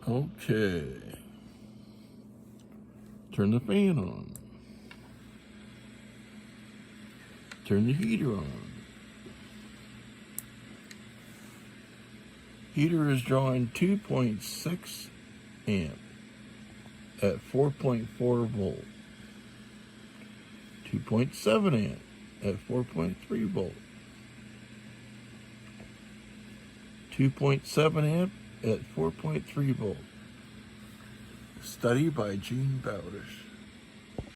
Okay. Turn the fan on. Turn the heater on. Heater is drawing 2.6 amp at 4.4 volt. 2.7 amp at 4.3 volt. 2.7 amp at 4.3 volt. Study by Bowdish.